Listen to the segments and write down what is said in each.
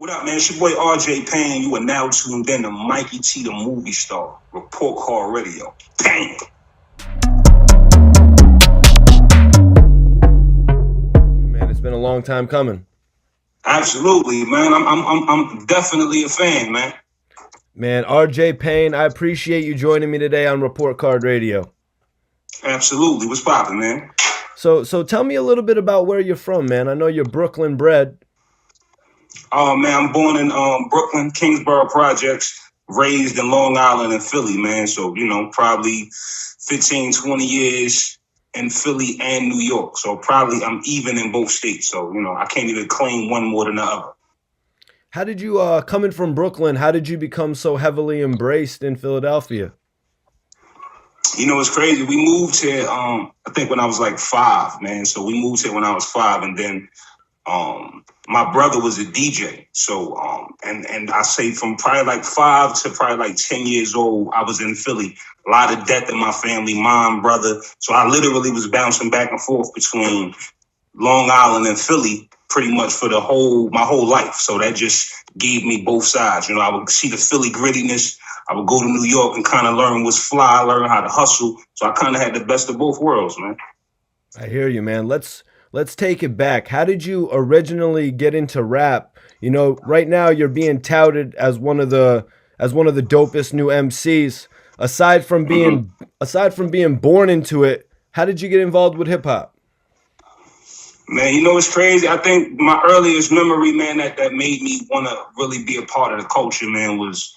What up, man? It's your boy RJ Payne. You are now tuned in to Mikey T, the movie star. Report Card Radio. Bang! Man, it's been a long time coming. Absolutely, man. I'm definitely a fan, man. Man, RJ Payne, I appreciate you joining me today on Report Card Radio. Absolutely. What's poppin', man? So tell me a little bit about where you're from, man. I know you're Brooklyn bred. Oh, man, I'm born in Brooklyn, Kingsborough Projects, raised in Long Island and Philly, man. So, probably 15, 20 years in Philly and New York. So probably I'm even in both states. So, I can't even claim one more than the other. How did you, coming from Brooklyn, how did you become so heavily embraced in Philadelphia? It's crazy. We moved here, I think when I was like 5, man. So we moved here when I was 5, and then my brother was a DJ. So, and I say from probably like 5 to probably like 10 years old, I was in Philly. A lot of death in my family, mom, brother. So I literally was bouncing back and forth between Long Island and Philly pretty much for my whole life. So that just gave me both sides. I would see the Philly grittiness. I would go to New York and kind of learn what's fly, learn how to hustle. So I kind of had the best of both worlds, man. I hear you, man. Let's take it back. How did you originally get into rap? Right now you're being touted as one of the dopest new MCs. Aside from being born into it, how did you get involved with hip hop? Man, it's crazy. I think my earliest memory, man, that made me want to really be a part of the culture, man, was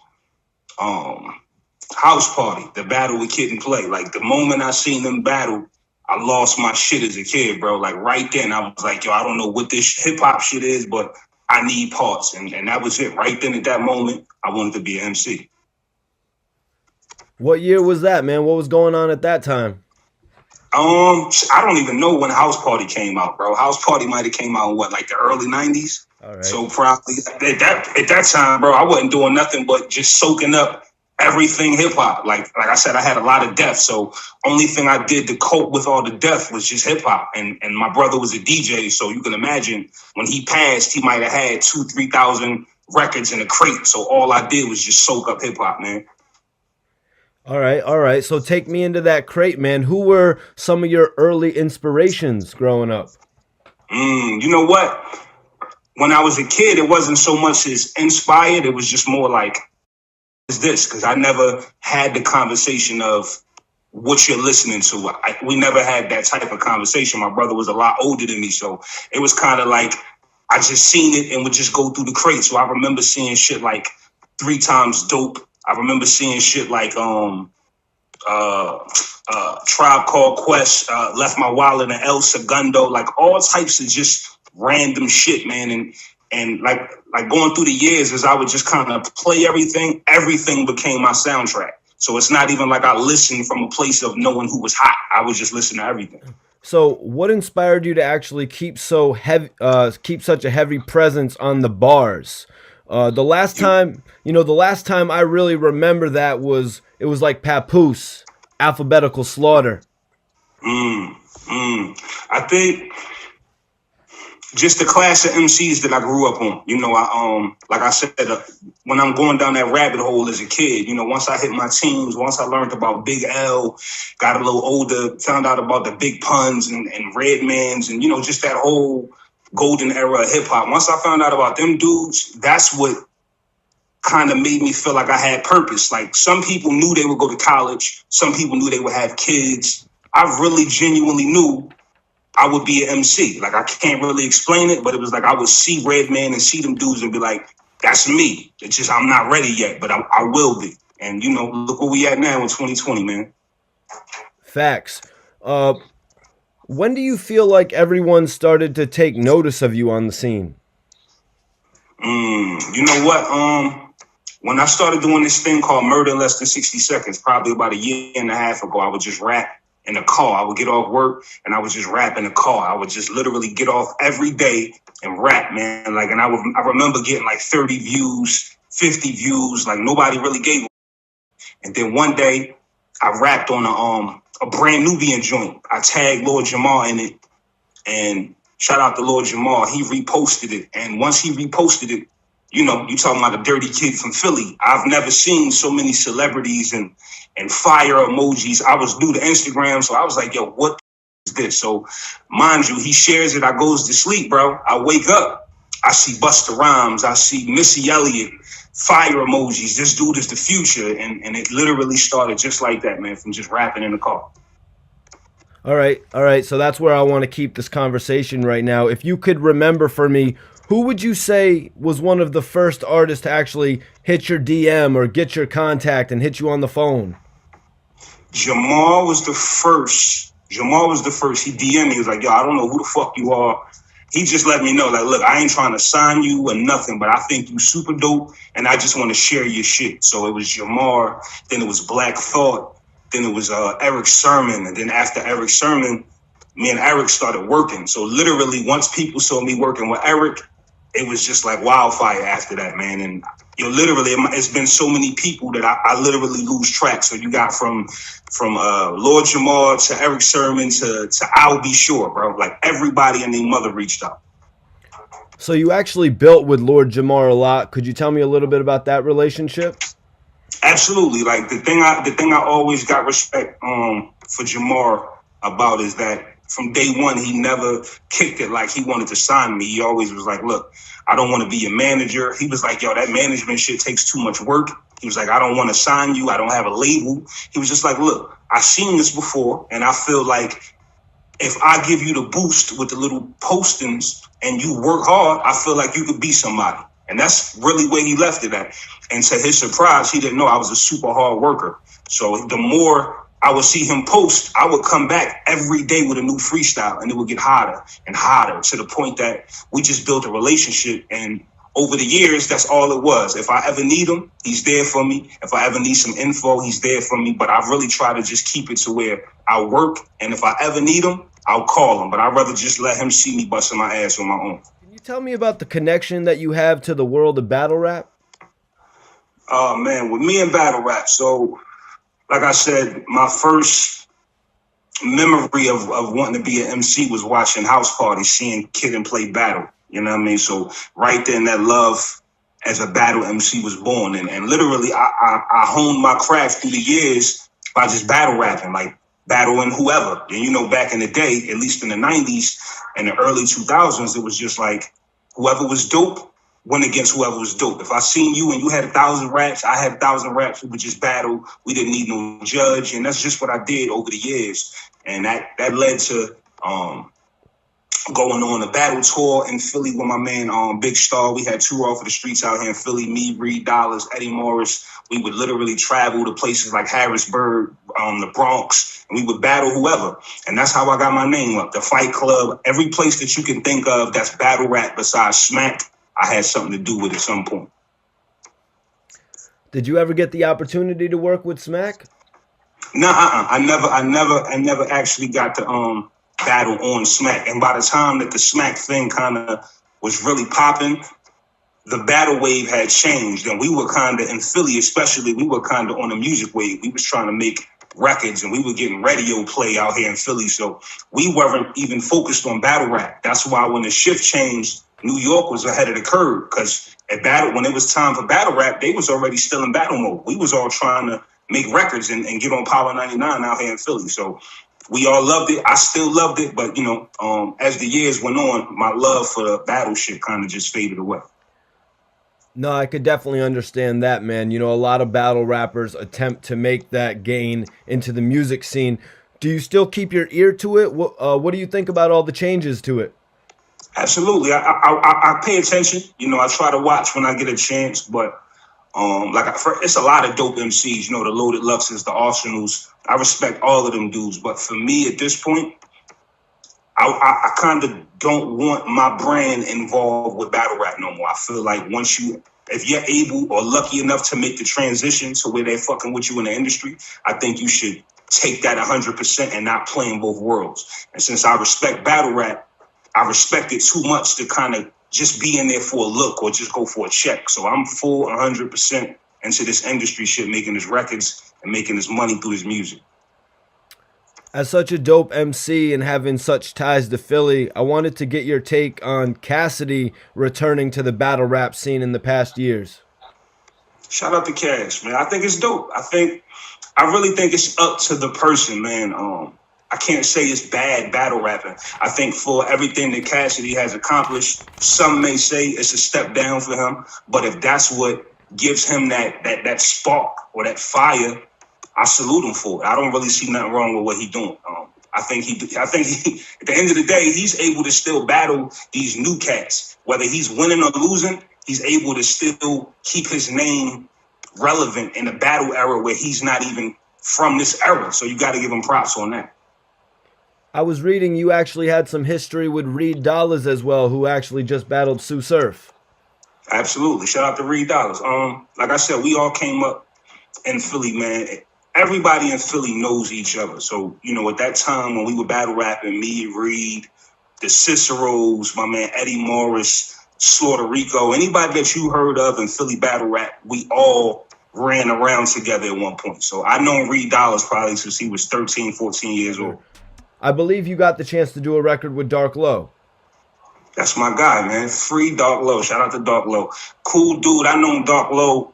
House Party, the battle with Kid and Play. Like the moment I seen them battle, I lost my shit as a kid, bro. Like right then I was like, yo, I don't know what this hip hop shit is, but I need parts. And that was it. Right then at that moment, I wanted to be an MC. What year was that, man? What was going on at that time? I don't even know when House Party came out, bro. House Party might have came out in the early 90s? All right. So probably at that time, bro, I wasn't doing nothing but just soaking up everything hip hop. Like I said, I had a lot of death. So only thing I did to cope with all the death was just hip hop. And my brother was a DJ. So you can imagine when he passed, he might have had 2,000-3,000 records in a crate. So all I did was just soak up hip hop, man. All right. So take me into that crate, man. Who were some of your early inspirations growing up? You know what? When I was a kid, it wasn't so much as inspired. It was just more like, is this? Because I never had the conversation of what you're listening to. We never had that type of conversation. My brother was a lot older than me. So it was kind of like, I just seen it and would just go through the crate. So I remember seeing shit like 3 Times Dope. I remember seeing shit like Tribe Called Quest, Left My Wallet and El Segundo, like all types of just random shit, man. And like going through the years as I would just kind of play everything became my soundtrack. So it's not even like I listened from a place of knowing who was hot. I was just listening to everything. So what inspired you to actually keep such a heavy presence on the bars? The last time I really remember that was like Papoose, Alphabetical Slaughter. I think just the class of MCs that I grew up on. Like I said, when I'm going down that rabbit hole as a kid, once I hit my teens, once I learned about Big L, got a little older, found out about the Big Puns and Redmans and, just that whole golden era of hip hop. Once I found out about them dudes, that's what kind of made me feel like I had purpose. Like some people knew they would go to college. Some people knew they would have kids. I really genuinely knew I would be an MC. Like I can't really explain it, but it was like I would see Redman and see them dudes and be like, that's me. It's just I'm not ready yet, but I will be. And, look where we at now in 2020, man. Facts. When do you feel like everyone started to take notice of you on the scene? You know what? When I started doing this thing called Murder in Less Than 60 Seconds, probably about a year and a half ago, I would just rap in the car. I would get off work and I would just rap in the car. I would just literally get off every day and rap, man. And I remember getting like 30 views, 50 views, like nobody really gave them. And then one day I rapped on a brand Nubian joint. I tagged Lord Jamar in it, and shout out to Lord Jamar. He reposted it. And once he reposted it, you know, you talking about a dirty kid from Philly. I've never seen so many celebrities and fire emojis. I was new to Instagram, so I was like, yo, what is this? So mind you, he shares it. I goes to sleep, bro. I wake up. I see Busta Rhymes. I see Missy Elliott, fire emojis. This dude is the future. And it literally started just like that, man, from just rapping in the car. All right. So that's where I want to keep this conversation right now. If you could remember for me, who would you say was one of the first artists to actually hit your DM or get your contact and hit you on the phone? Jamar was the first. He DM'd me. He was like, yo, I don't know who the fuck you are. He just let me know, like, look, I ain't trying to sign you or nothing, but I think you super dope, and I just want to share your shit. So it was Jamar, then it was Black Thought, then it was Eric Sermon, and then after Eric Sermon, me and Eric started working. So literally, once people saw me working with Eric, it was just like wildfire after that, man. And literally, it's been so many people that I literally lose track. So you got from Lord Jamar to Eric Sermon to I'll Be Sure, bro. Like everybody and their mother reached out. So you actually built with Lord Jamar a lot. Could you tell me a little bit about that relationship? Absolutely. Like the thing I always got respect for Jamar about is that from day one, he never kicked it like he wanted to sign me. He always was like, look, I don't want to be your manager. He was like, yo, that management shit takes too much work. He was like, I don't want to sign you. I don't have a label. He was just like, look, I've seen this before, and I feel like if I give you the boost with the little postings and you work hard, I feel like you could be somebody. And that's really where he left it at. And to his surprise, he didn't know I was a super hard worker. So the more I would see him post, I would come back every day with a new freestyle, and it would get hotter and hotter to the point that we just built a relationship. And over the years, that's all it was. If I ever need him, he's there for me. If I ever need some info, he's there for me. But I really try to just keep it to where I work. And if I ever need him, I'll call him. But I'd rather just let him see me busting my ass on my own. Can you tell me about the connection that you have to the world of battle rap? Oh, man, with me and battle rap. So, like I said, my first memory of wanting to be an MC was watching house parties, seeing Kid and Play battle. You know what I mean? So right then, that love as a battle MC was born. And literally, I honed my craft through the years by just battle rapping, like battling whoever. And, back in the day, at least in the 90s and the early 2000s, it was just like whoever was dope went against whoever was dope. If I seen you and you had 1,000 raps, I had 1,000 raps, we would just battle. We didn't need no judge. And that's just what I did over the years. And that led to going on a battle tour in Philly with my man Big Star. We had tour off of the streets out here in Philly, me, Reed Dollars, Eddie Morris. We would literally travel to places like Harrisburg, the Bronx, and we would battle whoever. And that's how I got my name up. The Fight Club, every place that you can think of that's battle rap besides Smack, I had something to do with at some point. Did you ever get the opportunity to work with Smack? No, I never actually got to battle on Smack. And by the time that the Smack thing kind of was really popping, the battle wave had changed. And we were kind of, in Philly especially, we were kind of on a music wave. We was trying to make records, and we were getting radio play out here in Philly. So we weren't even focused on battle rap. That's why when the shift changed, New York was ahead of the curve, because when it was time for battle rap, they was already still in battle mode. We was all trying to make records and get on Power 99 out here in Philly. So we all loved it. I still loved it. But, as the years went on, my love for the battle shit kind of just faded away. No, I could definitely understand that, man. A lot of battle rappers attempt to make that gain into the music scene. Do you still keep your ear to it? What do you think about all the changes to it? Absolutely. I pay attention. I try to watch when I get a chance, but it's a lot of dope MCs, the Loaded Luxes, the Arsenals. I respect all of them dudes. But for me at this point, I kind of don't want my brand involved with battle rap no more. I feel like if you're able or lucky enough to make the transition to where they're fucking with you in the industry, I think you should take that 100% and not play in both worlds. And since I respect battle rap, I respect it too much to kind of just be in there for a look or just go for a check. So I'm full 100% into this industry shit, making his records and making his money through his music. As such a dope MC and having such ties to Philly, I wanted to get your take on Cassidy returning to the battle rap scene in the past years. Shout out to Cash, man. I think it's dope. I really think it's up to the person, man. I can't say it's bad battle rapping. I think for everything that Cassidy has accomplished, some may say it's a step down for him. But if that's what gives him that spark or that fire, I salute him for it. I don't really see nothing wrong with what he's doing. I think he, at the end of the day, he's able to still battle these new cats. Whether he's winning or losing, he's able to still keep his name relevant in a battle era where he's not even from this era. So you got to give him props on that. I was reading you actually had some history with Reed Dollars as well, who actually just battled Sue Surf. Absolutely. Shout out to Reed Dollars. Like I said, we all came up in Philly, man. Everybody in Philly knows each other. So, at that time when we were battle rapping, me, Reed, the Ciceros, my man Eddie Morris, Slaughter Rico, anybody that you heard of in Philly battle rap, we all ran around together at one point. So I known Reed Dollars probably since he was 13, 14 years old. I believe you got the chance to do a record with Darklow. That's my guy, man. Free Darklow. Shout out to Darklow. Cool dude. I known Darklow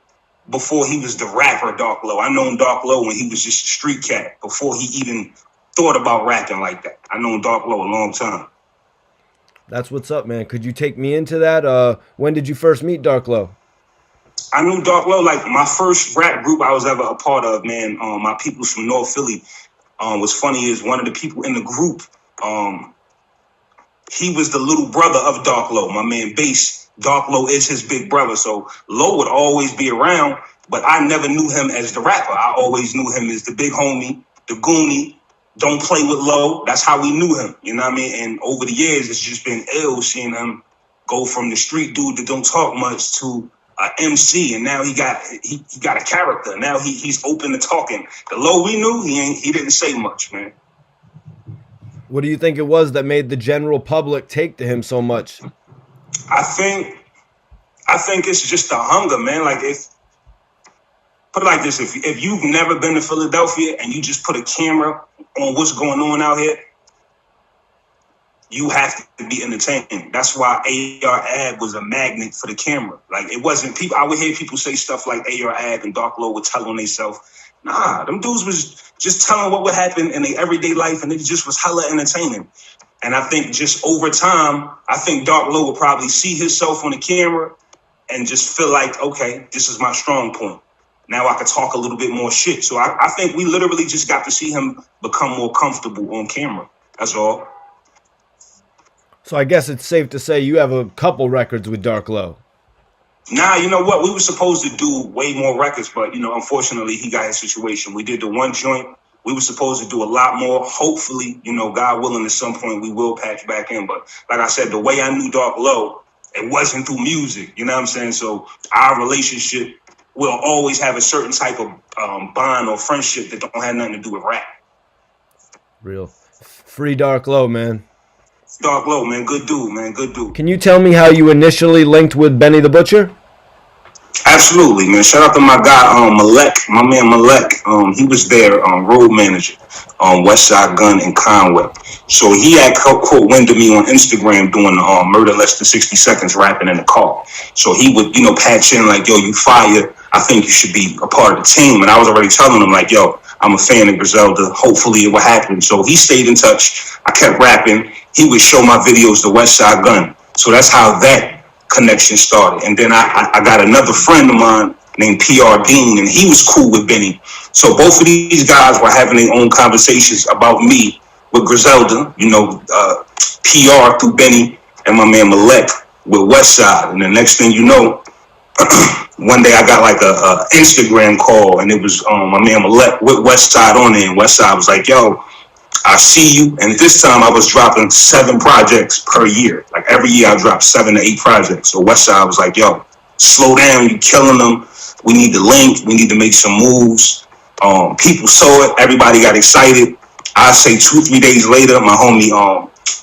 before he was the rapper Darklow. I known Darklow when he was just a street cat, before he even thought about rapping like that. I known Darklow a long time. That's what's up, man. Could you take me into that? When did you first meet Darklow? I knew Darklow, like my first rap group I was ever a part of, man. My peoples from North Philly. What's funny is one of the people in the group, he was the little brother of Darklow, my man Bass. Darklow is his big brother. So Low would always be around, but I never knew him as the rapper. I always knew him as the big homie, the goonie, don't play with Low. That's how we knew him, you know what I mean? And over the years, it's just been ill seeing him go from the street dude that don't talk much to an MC, and now he got a character. Now he's open to talking. The Low we knew, he didn't say much, man. What do you think it was that made the general public take to him so much? I think it's just the hunger, man. Like, put it like this, if you've never been to Philadelphia and you just put a camera on what's going on out here, you have to be entertained. That's why AR Ab was a magnet for the camera. Like, it wasn't people. I would hear people say stuff like AR Ab and Darklow would tell on themselves. Nah, them dudes was just telling what would happen in their everyday life, and it just was hella entertaining. And I think just over time, I think Darklow would probably see himself on the camera and just feel like, okay, this is my strong point. Now I could talk a little bit more shit. So I think we literally just got to see him become more comfortable on camera. That's all. So I guess it's safe to say you have a couple records with Darklow. Nah, you know what? We were supposed to do way more records, but, unfortunately, he got his situation. We did the one joint. We were supposed to do a lot more. Hopefully, God willing, at some point we will patch back in. But like I said, the way I knew Darklow, it wasn't through music. You know what I'm saying? So our relationship will always have a certain type of bond or friendship that don't have nothing to do with rap. Real. Free Darklow, man. Darklow, man. Good dude, man. Good dude. Can you tell me how you initially linked with Benny the Butcher? Absolutely, man. Shout out to my guy, Malek, my man Malek. He was there, road manager on West Side Gun in Conway. So he had caught wind of me on Instagram doing Murder Less Than 60 Seconds rapping in the car. So he would, patch in like, yo, you fire. I think you should be a part of the team. And I was already telling him like, yo, I'm a fan of Griselda. Hopefully it will happen. So he stayed in touch. I kept rapping. He would show my videos to West Side Gun. So that's how that connection started. And then I got another friend of mine named PR Dean, and he was cool with Benny. So both of these guys were having their own conversations about me with Griselda, PR through Benny, and my man Malek with West Side. And the next thing you know, one day I got like a Instagram call, and it was my man Malek with West Side on there. And West Side was like, yo, I see you. And at this time I was dropping 7 projects per year. Like every year I dropped 7 to 8 projects. So West Side was like, yo, slow down, you killing them. We need to link, we need to make some moves. People saw it, everybody got excited. I say 2-3 days later, my homie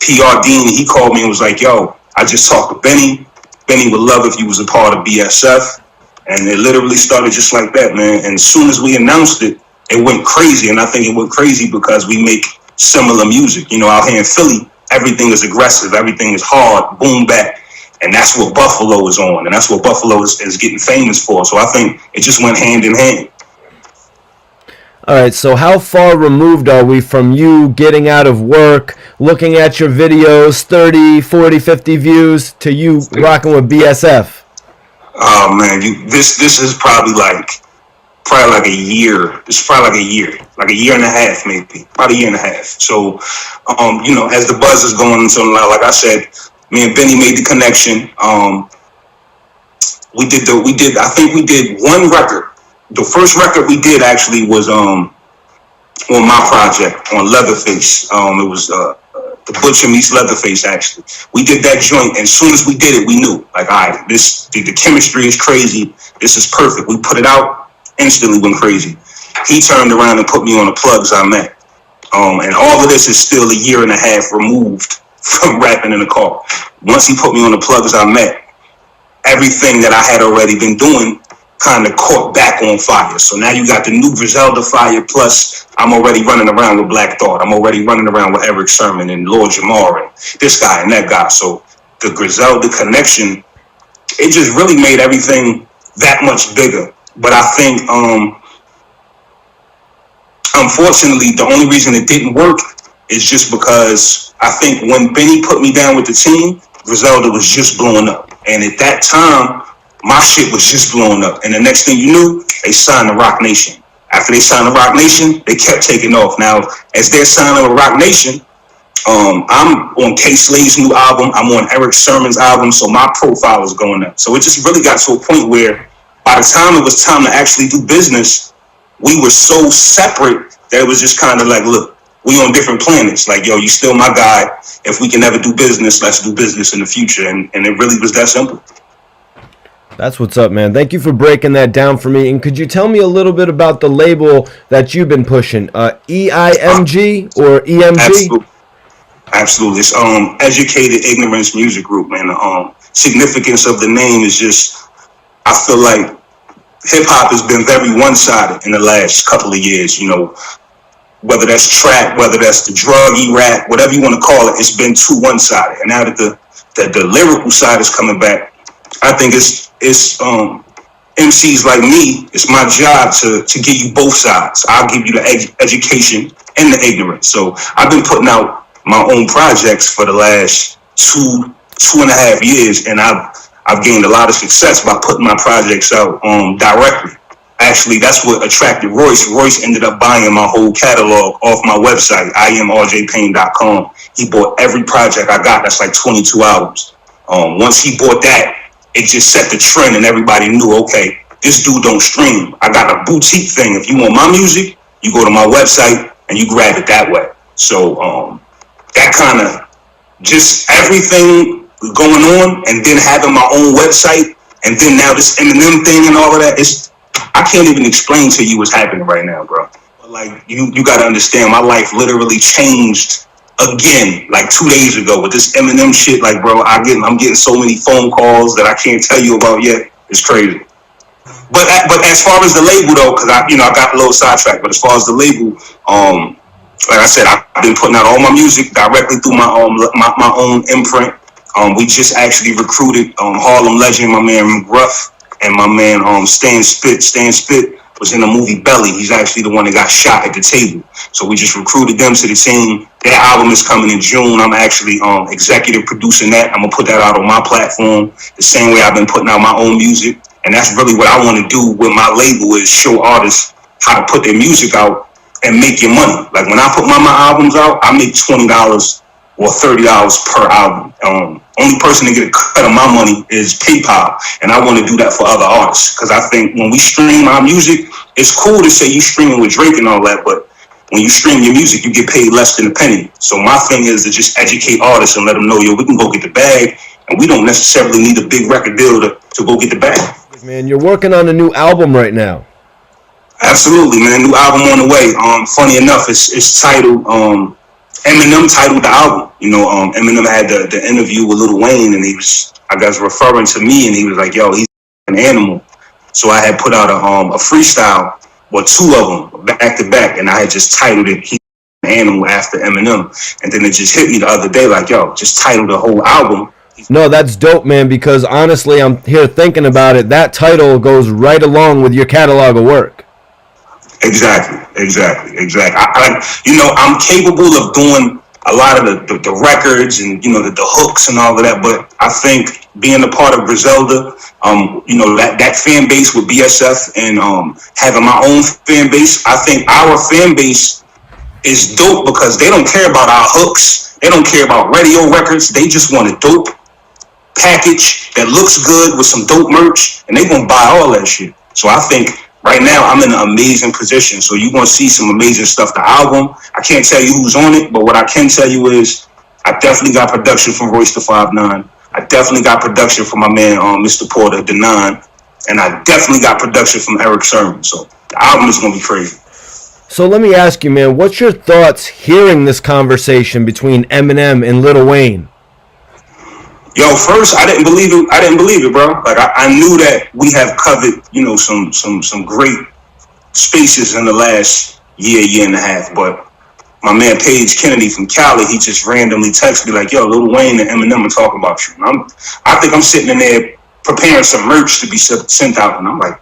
PR Dean, he called me and was like, yo, I just talked to Benny. Benny would love if you was a part of BSF. And it literally started just like that, man. And as soon as we announced it, it went crazy. And I think it went crazy because we make similar music. You know, out here in Philly, everything is aggressive, everything is hard, boom back. And that's what Buffalo is on, and that's what Buffalo is getting famous for. So I think it just went hand in hand. All right, so how far removed are we from you getting out of work, looking at your videos, 30, 40, 50 views, to you rocking with BSF? Oh man, this is probably like a year. It's probably like a year and a half, maybe, about a year and a half. So, you know, as the buzz is going into, like I said, me and Benny made the connection. I think we did one record. The first record we did actually was on my project on Leatherface. It was the Butcher meets Leatherface. Actually, we did that joint, and as soon as we did it, we knew, like, all right, the chemistry is crazy. This is perfect. We put it out, instantly went crazy. He turned around and put me on the plugs I met. And all of this is still a year and a half removed from rapping in the car. Once he put me on the plugs I met, everything that I had already been doing kind of caught back on fire. So now you got the new Griselda fire, plus I'm already running around with Black Thought. I'm already running around with Eric Sermon and Lord Jamar and this guy and that guy. So the Griselda connection, it just really made everything that much bigger. But I think, unfortunately, the only reason it didn't work is just because I think when Benny put me down with the team, Griselda was just blowing up. And at that time, my shit was just blowing up. And the next thing you knew, they signed the Rock Nation. After they signed the Rock Nation, they kept taking off. Now, as they're signing the Rock Nation, I'm on K Slade's new album. I'm on Eric Sermon's album. So my profile is going up. So it just really got to a point where by the time it was time to actually do business, we were so separate that it was just kind of like, look, we on different planets. Like, yo, you still my guy. If we can never do business, let's do business in the future. And it really was that simple. That's what's up, man. Thank you for breaking that down for me. And could you tell me a little bit about the label that you've been pushing? EIMG or EMG? Absolutely. It's Educated Ignorance Music Group, man. The significance of the name is just, I feel like hip-hop has been very one-sided in the last couple of years, you know, whether that's trap, whether that's the druggy rap, whatever you want to call it, it's been too one-sided. And now that the lyrical side is coming back, I think it's MCs like me, it's my job to give you both sides. I'll give you the education and the ignorance. So I've been putting out my own projects for the last two and a half years, and I've gained a lot of success by putting my projects out directly. Actually, that's what attracted Royce. Royce ended up buying my whole catalog off my website, RJPayne.com. He bought every project I got. That's like 22 albums. Once he bought that, it just set the trend, and everybody knew, okay, this dude don't stream. I got a boutique thing. If you want my music, you go to my website and you grab it that way. So that kind of just everything going on, and then having my own website, and then now this Eminem thing and all of that, I can't even explain to you what's happening right now, bro. But like you got to understand, my life literally changed again like 2 days ago with this Eminem shit. Like, bro, I'm getting so many phone calls that I can't tell you about yet. It's crazy. But as far as the label though, because I got a little sidetracked. But as far as the label, like I said, I've been putting out all my music directly through my own imprint. We just actually recruited Harlem legend, my man Ruff, and my man Stan Spit. Stan Spit was in the movie Belly. He's actually the one that got shot at the table. So we just recruited them to the team. Their album is coming in June. I'm actually executive producing that. I'm gonna put that out on my platform the same way I've been putting out my own music. And that's really what I want to do with my label, is show artists how to put their music out and make your money. Like when I put my albums out, I make $20 or $30 per album. Only person to get a cut of my money is PayPal, and I want to do that for other artists, because I think when we stream our music, it's cool to say you streaming with Drake and all that, but when you stream your music, you get paid less than a penny. So my thing is to just educate artists and let them know, yo, we can go get the bag, and we don't necessarily need a big record deal to go get the bag. Man, you're working on a new album right now. Absolutely, man. New album on the way. Funny enough, it's titled Eminem titled the album. You know, Eminem had the interview with Lil Wayne, and he was, I guess, referring to me, and he was like, yo, he's an animal. So I had put out a freestyle, or two of them, back to back, and I had just titled it, he's an animal after Eminem. And then it just hit me the other day, like, yo, just title the whole album. No, that's dope, man, because honestly, I'm here thinking about it. That title goes right along with your catalog of work. Exactly. I'm capable of doing a lot of the records and, the hooks and all of that, but I think being a part of Griselda, that fan base with BSF and having my own fan base, I think our fan base is dope because they don't care about our hooks. They don't care about radio records. They just want a dope package that looks good with some dope merch, and they gonna buy all that shit. So I think right now I'm in an amazing position. So you're gonna see some amazing stuff. The album, I can't tell you who's on it, but what I can tell you is I definitely got production from Royce the 5'9". I definitely got production from my man Mr. Porter, the 9, and I definitely got production from Eric Sermon. So the album is gonna be crazy. So let me ask you, man, what's your thoughts hearing this conversation between Eminem and Lil Wayne? Yo, first I didn't believe it, bro. Like I knew that we have covered, some great spaces in the last year and a half. But my man Paige Kennedy from Cali, he just randomly texted me like, "Yo, Lil Wayne and Eminem are talking about you." And I think I'm sitting in there preparing some merch to be sent out, and I'm like,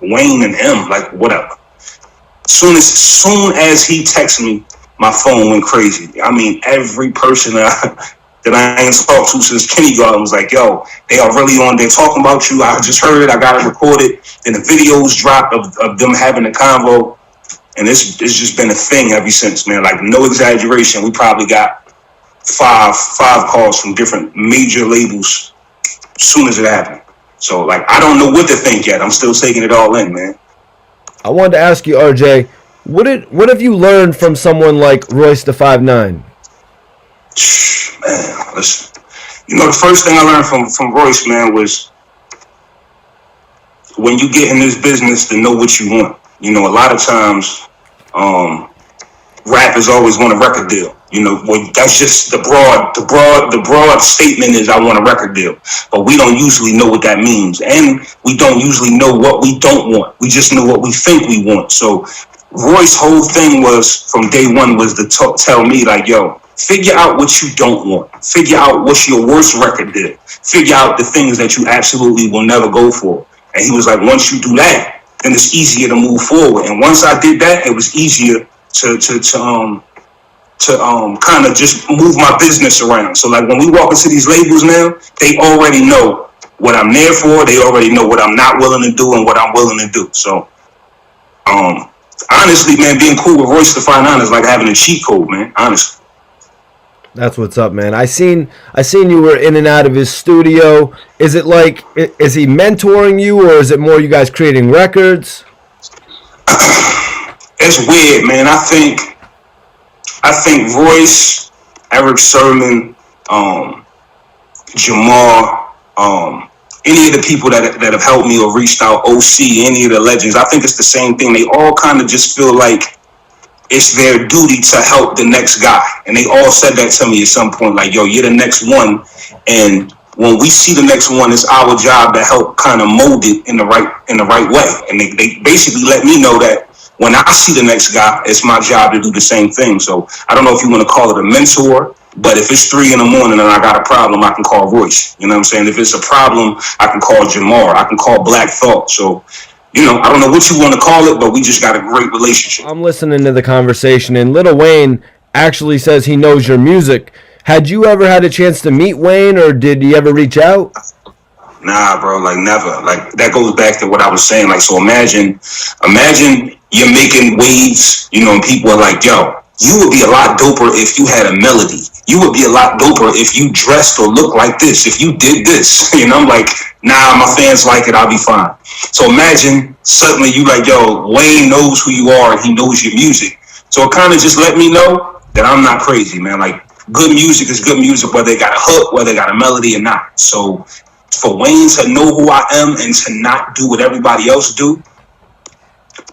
Wayne and M, like whatever. Soon as he texted me, my phone went crazy. I mean, every person that I ain't talked to since kindergarten was like, yo, they are really on there talking about you. I just heard it. I got it recorded. Then the videos dropped of them having a convo. And it's just been a thing ever since, man. Like, no exaggeration. We probably got five calls from different major labels as soon as it happened. So, like, I don't know what to think yet. I'm still taking it all in, man. I wanted to ask you, RJ, what have you learned from someone like Royce the 5'9"? Man, listen. The first thing I learned from Royce, man, was when you get in this business to know what you want. A lot of times, rappers always want a record deal. That's just the broad statement is I want a record deal. But we don't usually know what that means. And we don't usually know what we don't want. We just know what we think we want. So Royce's whole thing was, from day one, was to tell me, like, yo, figure out what you don't want. Figure out what's your worst record deal. Figure out the things that you absolutely will never go for. And he was like, once you do that, then it's easier to move forward. And once I did that, it was easier to kind of just move my business around. So like when we walk into these labels now, they already know what I'm there for. They already know what I'm not willing to do and what I'm willing to do. So honestly, man, being cool with Royce the 5'9" is like having a cheat code, man. Honestly. That's what's up, man. I seen you were in and out of his studio. Is he mentoring you, or is it more you guys creating records? It's weird, man. I think Royce, Eric Sermon, Jamar, any of the people that have helped me or reached out, OC, any of the legends, I think it's the same thing. They all kind of just feel like it's their duty to help the next guy. And they all said that to me at some point, like, yo, you're the next one. And when we see the next one, it's our job to help kind of mold it in the right way. And they basically let me know that when I see the next guy, it's my job to do the same thing. So I don't know if you want to call it a mentor, but if it's 3 a.m. and I got a problem, I can call Royce. You know what I'm saying? If it's a problem, I can call Jamar. I can call Black Thought. So I don't know what you want to call it, but we just got a great relationship. I'm listening to the conversation, and Lil Wayne actually says he knows your music. Had you ever had a chance to meet Wayne, or did he ever reach out? Nah, bro, like never. Like that goes back to what I was saying. Like, so imagine you're making waves, and people are like, yo, you would be a lot doper if you had a melody. You would be a lot doper if you dressed or looked like this, if you did this. I'm like, nah, my fans like it, I'll be fine. So imagine suddenly you like, yo, Wayne knows who you are and he knows your music. So it kind of just let me know that I'm not crazy, man. Like, good music is good music, whether they got a hook, whether they got a melody or not. So for Wayne to know who I am and to not do what everybody else do,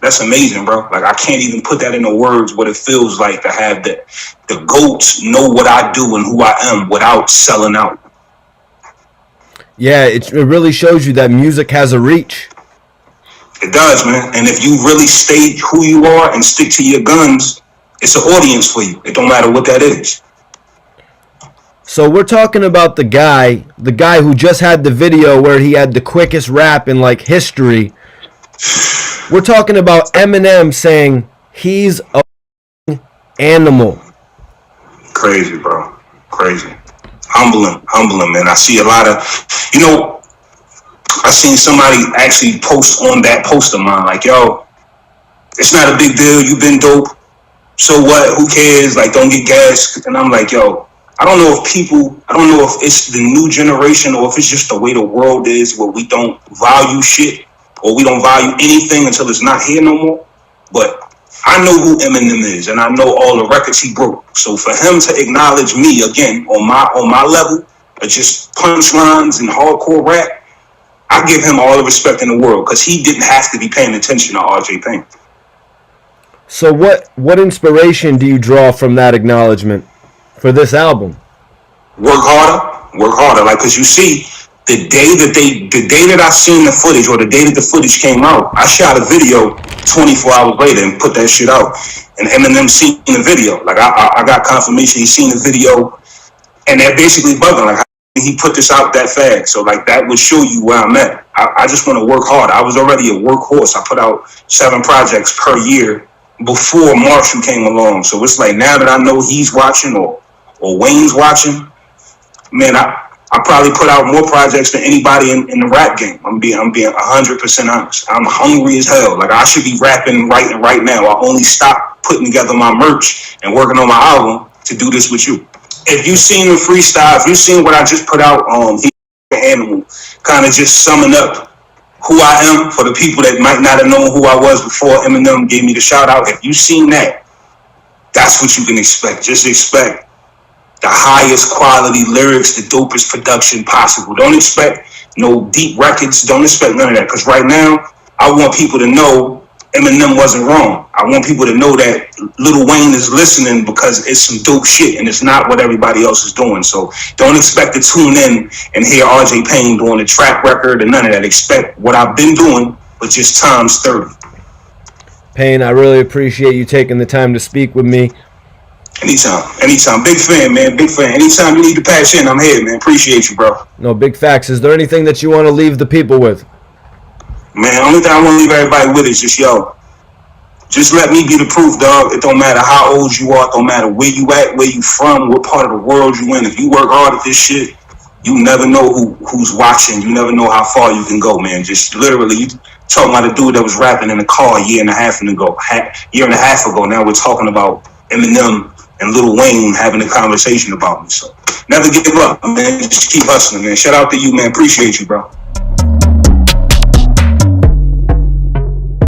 that's amazing, bro. Like, I can't even put that into words what it feels like to have the GOATs know what I do and who I am without selling out. Yeah, it really shows you that music has a reach. It does, man. And if you really stay who you are and stick to your guns, It's an audience for you. It don't matter what that is. So we're talking about the guy who just had the video where he had the quickest rap in like history. We're talking about Eminem saying he's a animal. Crazy, bro. Crazy. Humbling, man. I see a lot of, I seen somebody actually post on that post of mine, like, yo, it's not a big deal. You've been dope. So what? Who cares? Like, don't get gas. And I'm like, yo, I don't know if it's the new generation or if it's just the way the world is where we don't value shit or we don't value anything until it's not here no more. But I know who Eminem is and I know all the records he broke. So for him to acknowledge me again on my level of just punchlines and hardcore rap, I give him all the respect in the world because he didn't have to be paying attention to RJ Payne. So what inspiration do you draw from that acknowledgement for this album? Work harder. Like, cause you see, the day that I seen the footage or the day that the footage came out, I shot a video 24 hours later and put that shit out. And Eminem seen the video. Like I got confirmation he seen the video, and they're basically bugging like how he put this out that fast. So like that would show you where I'm at. I just want to work hard. I was already a workhorse. I put out 7 projects per year before Marshall came along. So it's like now that I know he's watching or Wayne's watching, man, I probably put out more projects than anybody in the rap game. I'm being 100% honest. I'm hungry as hell. Like I should be rapping right now. I only stopped putting together my merch and working on my album to do this with you. If you seen the freestyle, if you seen what I just put out, he's an animal, kind of just summing up who I am for the people that might not have known who I was before Eminem gave me the shout out. If you seen that, that's what you can expect. Just expect the highest quality lyrics, the dopest production possible. Don't expect no deep records. Don't expect none of that. Because right now, I want people to know Eminem wasn't wrong. I want people to know that Lil Wayne is listening because it's some dope shit and it's not what everybody else is doing. So don't expect to tune in and hear RJ Payne doing a trap record and none of that. Expect what I've been doing, but just times 30. Payne, I really appreciate you taking the time to speak with me. Anytime. Big fan, man. Big fan. Anytime you need to patch in, I'm here, man. Appreciate you, bro. No, big facts. Is there anything that you want to leave the people with? Man, only thing I want to leave everybody with is just, yo, just let me be the proof, dog. It don't matter how old you are. It don't matter where you at, where you from, what part of the world you in. If you work hard at this shit, you never know who's watching. You never know how far you can go, man. Just literally, you talking about a dude that was rapping in the car a year and a half ago. Now we're talking about Eminem and Lil Wayne having a conversation about me. So never give up, man. Just keep hustling, man. Shout out to you, man. Appreciate you, bro.